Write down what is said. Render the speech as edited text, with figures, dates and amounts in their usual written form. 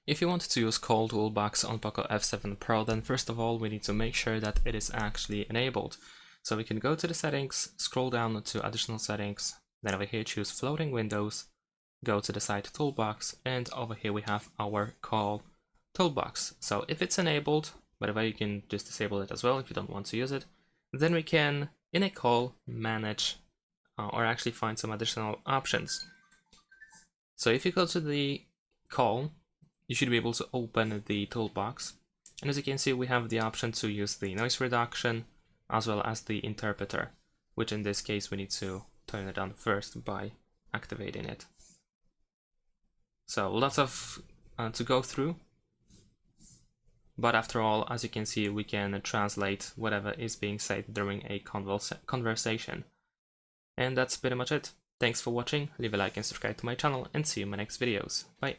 If you want to use Call Toolbox on POCO F7 Pro, then first of all we need to make sure that it is actually enabled. So we can go to the settings, scroll down to additional settings, then over here choose floating windows, go to the site Toolbox, and over here we have our Call Toolbox. So if it's enabled, by the way, you can just disable it as well if you don't want to use it. Then we can, in a call, manage or actually find some additional options. So if you go to the call, you should be able to open the toolbox. And as you can see, we have the option to use the noise reduction as well as the interpreter, which in this case we need to turn it on first by activating it. So lots of to go through. But after all, as you can see, we can translate whatever is being said during a conversation. And that's pretty much it. Thanks for watching, leave a like and subscribe to my channel, and see you in my next videos. Bye!